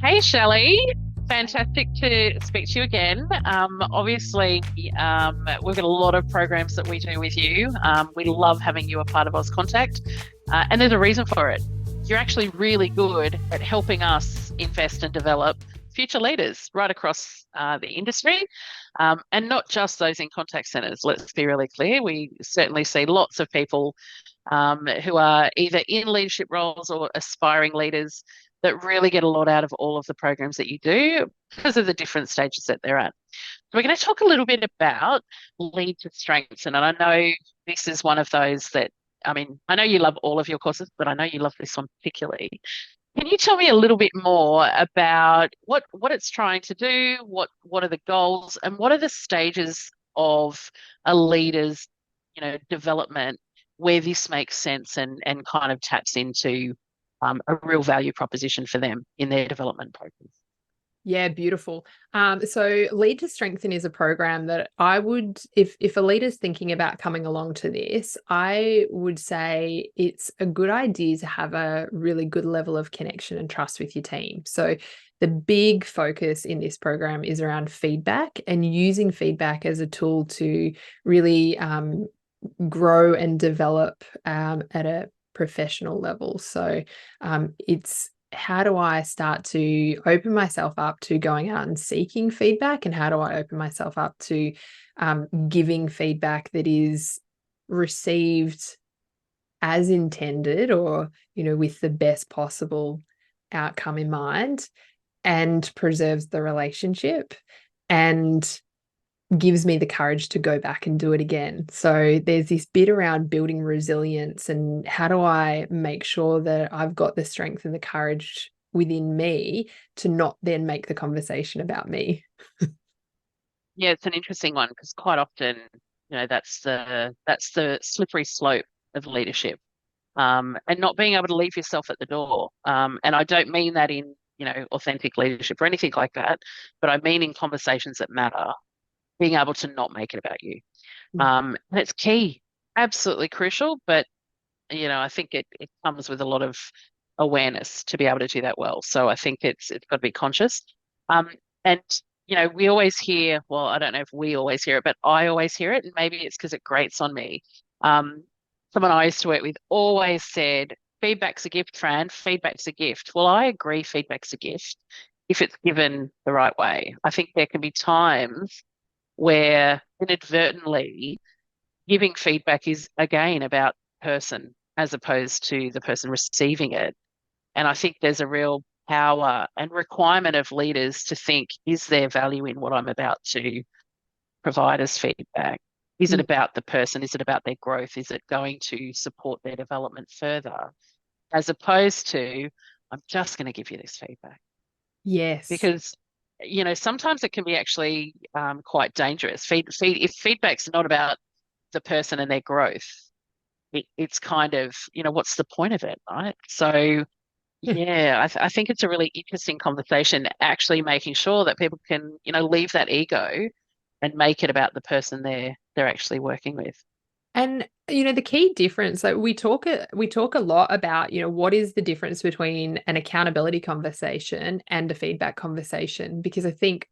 Hey, Shelley. Fantastic to speak to you again. Obviously, we've got a lot of programs that we do with you. We love having you a part of Auscontact, and there's a reason for it. You're actually really good at helping us invest and develop future leaders right across the industry, and not just those in contact centres. Let's be really clear. We certainly see lots of people who are either in leadership roles or aspiring leaders that really get a lot out of all of the programs that you do because of the different stages that they're at. So we're going to talk a little bit about lead to strengths. And I know this is one of those that, I mean, I know you love all of your courses, but I know you love this one particularly. Can you tell me a little bit more about what it's trying to do, what are the goals, and what are the stages of a leader's, development where this makes sense and kind of taps into a real value proposition for them in their development programs? Yeah, beautiful. So Lead to Strengthen is a program that I would, if a leader's thinking about coming along to this, I would say it's a good idea to have a really good level of connection and trust with your team. So the big focus in this program is around feedback and using feedback as a tool to really grow and develop at a professional level. So it's how do I start to open myself up to going out and seeking feedback, and how do I open myself up to giving feedback that is received as intended, or with the best possible outcome in mind, and preserves the relationship and gives me the courage to go back and do it again. So there's this bit around building resilience and how do I make sure that I've got the strength and the courage within me to not then make the conversation about me. Yeah, it's an interesting one because quite often, that's the slippery slope of leadership, and not being able to leave yourself at the door. And I don't mean that in authentic leadership or anything like that, but I mean in conversations that matter, being able to not make it about you. And it's key, absolutely crucial. But I think it comes with a lot of awareness to be able to do that well. So I think it's got to be conscious. Um, and we always hear, well, I don't know if we always hear it, but I always hear it, and maybe it's because it grates on me. Um, Someone I used to work with always said, feedback's a gift, Fran, feedback's a gift. Well, I agree, feedback's a gift if it's given the right way. I think there can be times where inadvertently giving feedback is again about person as opposed to the person receiving it. And I think there's a real power and requirement of leaders to think, is there value in what I'm about to provide as feedback? Is it about the person? Is it about their growth? Is it going to support their development further? As opposed to, I'm just going to give you this feedback. Yes. Because sometimes it can be actually quite dangerous. If feedback's not about the person and their growth, it's kind of, what's the point of it, right? So, yeah, I think it's a really interesting conversation, actually making sure that people can, leave that ego and make it about the person they're actually working with. And the key difference, like we talk a lot about, what is the difference between an accountability conversation and a feedback conversation, because I think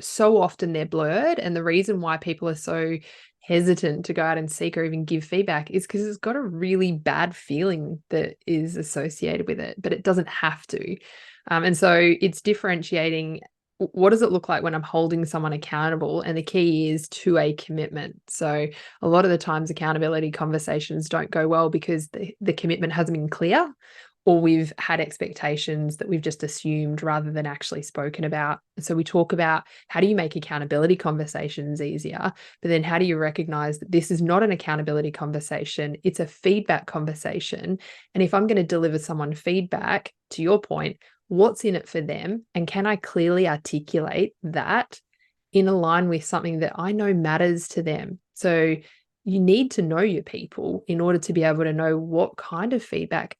so often they're blurred, and the reason why people are so hesitant to go out and seek or even give feedback is because it's got a really bad feeling that is associated with it, but it doesn't have to. And so it's differentiating, what does it look like when I'm holding someone accountable? And the key is to a commitment. So a lot of the times accountability conversations don't go well because the commitment hasn't been clear, or we've had expectations that we've just assumed rather than actually spoken about. So we talk about, how do you make accountability conversations easier? But then how do you recognize that this is not an accountability conversation, it's a feedback conversation? And if I'm going to deliver someone feedback, to your point, what's in it for them? And can I clearly articulate that in a line with something that I know matters to them? So you need to know your people in order to be able to know what kind of feedback.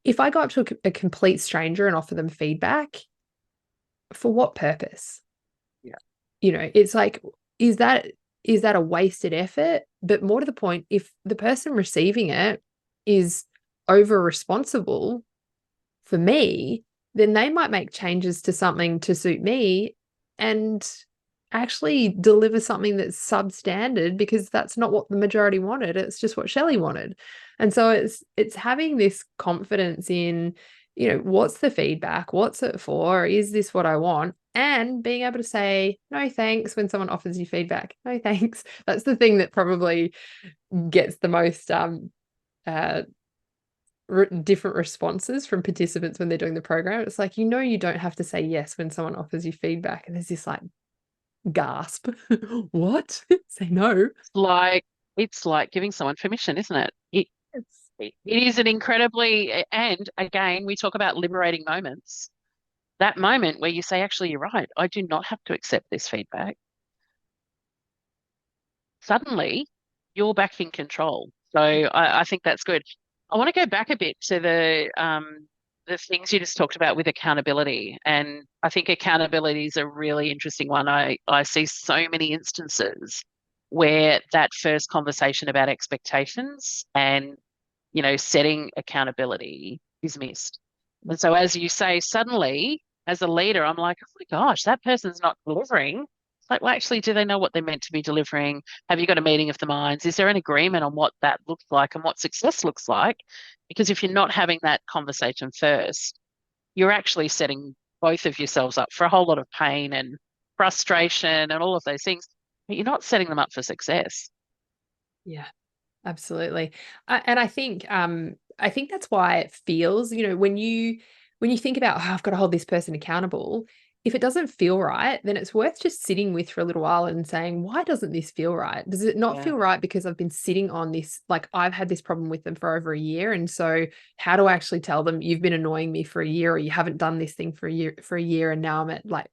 If I go up to a complete stranger and offer them feedback, for what purpose? Yeah. It's like, is that a wasted effort? But more to the point, if the person receiving it is over responsible for me, then they might make changes to something to suit me and actually deliver something that's substandard because that's not what the majority wanted. It's just what Shelley wanted. And so it's having this confidence in, what's the feedback? What's it for? Is this what I want? And being able to say, no, thanks, when someone offers you feedback. No, thanks. That's the thing that probably gets the most different responses from participants when they're doing the program. It's like, you don't have to say yes when someone offers you feedback. And there's this like gasp. What? Say no. It's like giving someone permission, isn't it? It is an incredibly, and again, we talk about liberating moments. That moment where you say, actually, you're right, I do not have to accept this feedback. Suddenly, you're back in control. So I think that's good. I want to go back a bit to the things you just talked about with accountability. And I think accountability is a really interesting one. I see so many instances where that first conversation about expectations and, setting accountability is missed. And so, as you say, suddenly, as a leader, I'm like, oh my gosh, that person's not delivering. It's like, well, actually, do they know what they're meant to be delivering? Have you got a meeting of the minds? Is there an agreement on what that looks like and what success looks like? Because if you're not having that conversation first, you're actually setting both of yourselves up for a whole lot of pain and frustration and all of those things, but you're not setting them up for success. Yeah. Absolutely. And I think that's why it feels, when you think about, oh, I've got to hold this person accountable, if it doesn't feel right, then it's worth just sitting with for a little while and saying, why doesn't this feel right? Does it not Yeah. feel right because I've been sitting on this, like I've had this problem with them for over a year. And so how do I actually tell them you've been annoying me for a year, or you haven't done this thing for a year, and now I'm at like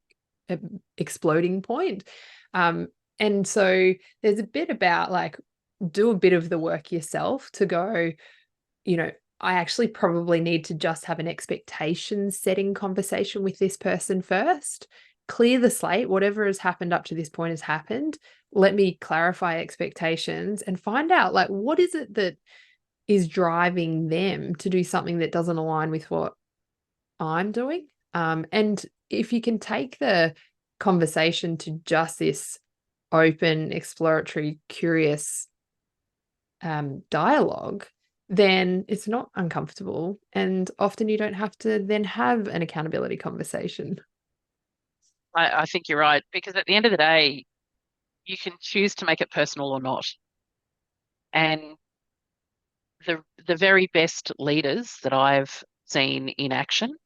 an exploding point. And so there's a bit about like, do a bit of the work yourself to go, you know, I actually probably need to just have an expectation setting conversation with this person first. Clear the slate. Whatever has happened up to this point has happened. Let me clarify expectations and find out, like, what is it that is driving them to do something that doesn't align with what I'm doing? And if you can take the conversation to just this open, exploratory, curious dialogue, then it's not uncomfortable. And often you don't have to then have an accountability conversation. I think you're right, because at the end of the day, you can choose to make it personal or not. And the very best leaders that I've seen in action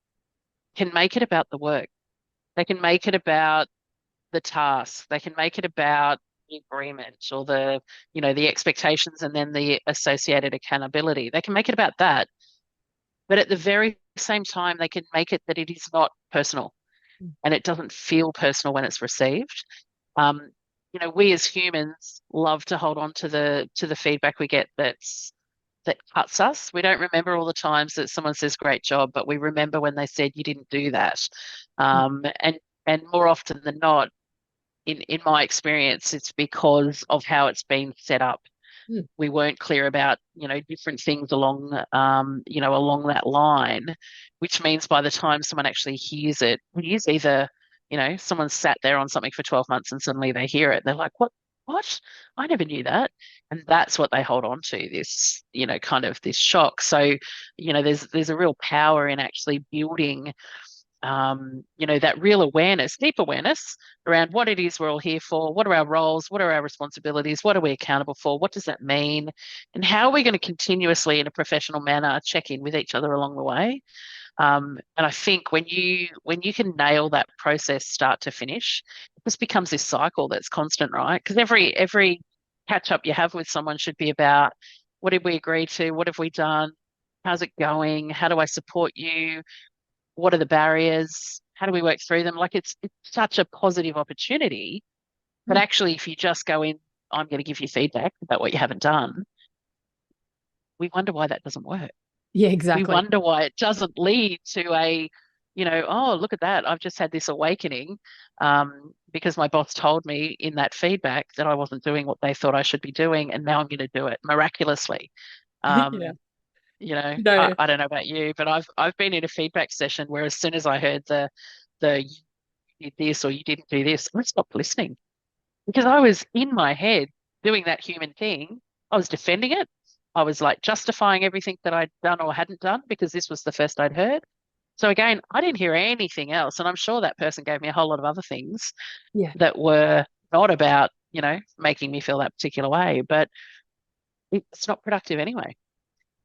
can make it about the work. They can make it about the task. They can make it about the agreement or the expectations and then the associated accountability. They can make it about that. But at the very same time, they can make it that it is not personal and it doesn't feel personal when it's received. Um, we as humans love to hold on to the feedback we get that cuts us. We don't remember all the times that someone says great job, but we remember when they said you didn't do that. And more often than not, in my experience, it's because of how it's been set up. Mm. We weren't clear about, different things along that line, which means by the time someone actually hears it, it is either, someone sat there on something for 12 months and suddenly they hear it. They're like, what? I never knew that. And that's what they hold on to, this, kind of this shock. So, there's a real power in actually building that real awareness, deep awareness around what it is we're all here for, what are our roles, what are our responsibilities, what are we accountable for, what does that mean, and how are we going to continuously, in a professional manner, check in with each other along the way. And I think when you can nail that process start to finish, it just becomes this cycle that's constant, right? Because every catch up you have with someone should be about, what did we agree to? What have we done? How's it going? How do I support you? What are the barriers? How do we work through them? Like it's such a positive opportunity. But Mm. actually, if you just go in, I'm going to give you feedback about what you haven't done, we wonder why that doesn't work. Yeah, We exactly. wonder why it doesn't lead to oh, look at that. I've just had this awakening because my boss told me in that feedback that I wasn't doing what they thought I should be doing. And now I'm going to do it miraculously. Yeah. Um, No. I don't know about you, but I've been in a feedback session where as soon as I heard the you did this or you didn't do this, I stopped listening because I was in my head doing that human thing. I was defending it. I was like justifying everything that I'd done or hadn't done because this was the first I'd heard. So again, I didn't hear anything else. And I'm sure that person gave me a whole lot of other things Yeah. that were not about, making me feel that particular way, but it's not productive anyway.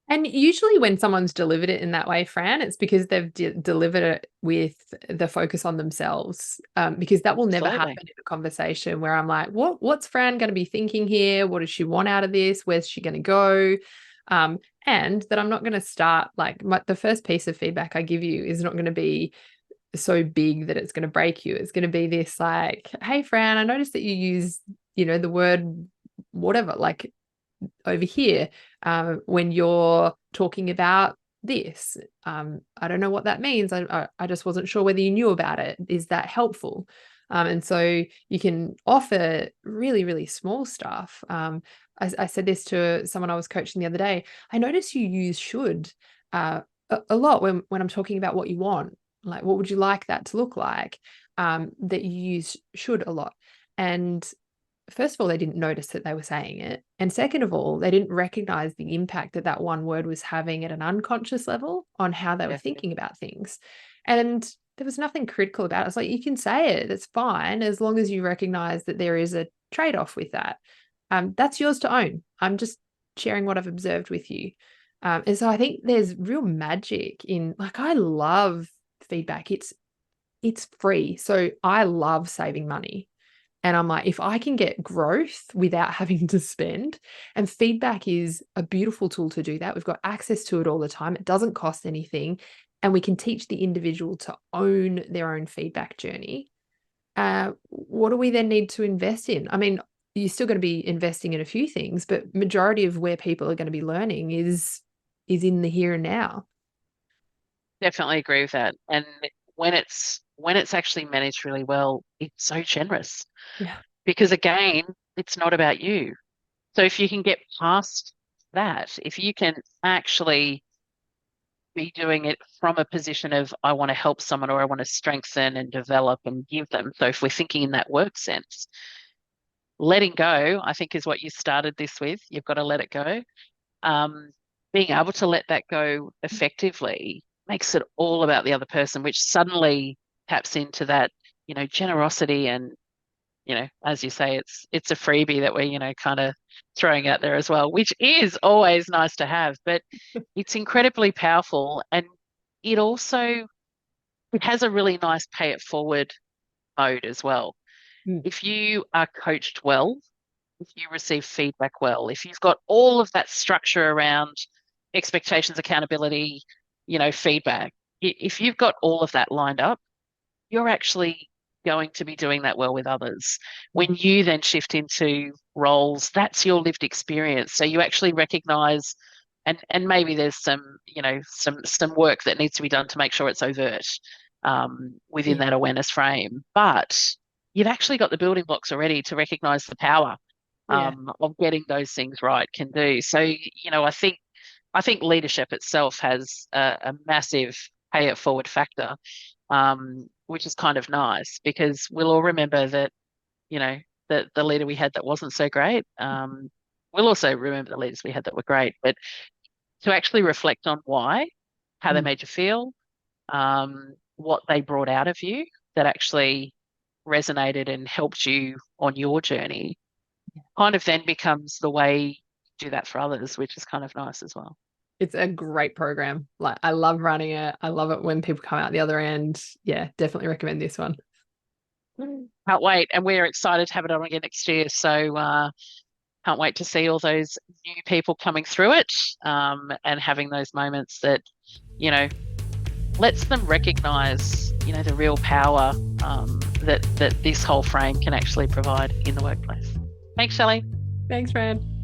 And usually when someone's delivered it in that way, Fran, it's because they've delivered it with the focus on themselves. Because that will never happen Absolutely. in a conversation where I'm like, what's Fran going to be thinking here? What does she want out of this? Where's she going to go? And that I'm not going to start like the first piece of feedback I give you is not going to be so big that it's going to break you. It's going to be this like, hey, Fran, I noticed that you use, the word whatever, like over here when you're talking about this. I don't know what that means. I just wasn't sure whether you knew about it. Is that helpful? And so you can offer really, really small stuff. I said this to someone I was coaching the other day. I noticed you use should a lot when I'm talking about what you want. Like, what would you like that to look like? That you use should a lot. And first of all, they didn't notice that they were saying it. And second of all, they didn't recognize the impact that that one word was having at an unconscious level on how they were Yeah. thinking about things. And there was nothing critical about it. It's like, you can say it, it's fine, as long as you recognize that there is a trade-off with that. That's yours to own. I'm just sharing what I've observed with you. And so I think there's real magic in, like, I love feedback. It's free. So I love saving money. And I'm like, if I can get growth without having to spend, and feedback is a beautiful tool to do that. We've got access to it all the time. It doesn't cost anything. And we can teach the individual to own their own feedback journey. What do we then need to invest in? I mean, you're still going to be investing in a few things, but majority of where people are going to be learning is in the here and now. Definitely agree with that. And when it's actually managed really well, it's so generous. Yeah. Because again, it's not about you. So if you can get past that, if you can actually be doing it from a position of I want to help someone or I want to strengthen and develop and give them. So if we're thinking in that work sense, letting go, I think, is what you started this with. You've got to let it go. Um, Being able to let that go effectively makes it all about the other person, which suddenly taps into that, generosity and, as you say, it's a freebie that we're, kind of throwing out there as well, which is always nice to have, but it's incredibly powerful. And it also it has a really nice pay it forward mode as well. Mm. If you are coached well, if you receive feedback well, if you've got all of that structure around expectations, accountability, feedback, if you've got all of that lined up, you're actually going to be doing that well with others. When you then shift into roles, that's your lived experience. So you actually recognize, and maybe there's some work that needs to be done to make sure it's overt within Yeah. that awareness frame. But you've actually got the building blocks already to recognize the power Yeah. of getting those things right can do. So, I think leadership itself has a massive pay it forward factor, which is kind of nice because we'll all remember that, the leader we had that wasn't so great. We'll also remember the leaders we had that were great, but to actually reflect on why, how they Mm. made you feel, what they brought out of you that actually resonated and helped you on your journey kind of then becomes the way you do that for others, which is kind of nice as well. It's a great program. Like, I love running it. I love it when people come out the other end. Yeah, definitely recommend this one. Can't wait. And we're excited to have it on again next year. So can't wait to see all those new people coming through it and having those moments that, lets them recognize, the real power that this whole frame can actually provide in the workplace. Thanks, Shelley. Thanks, Fran.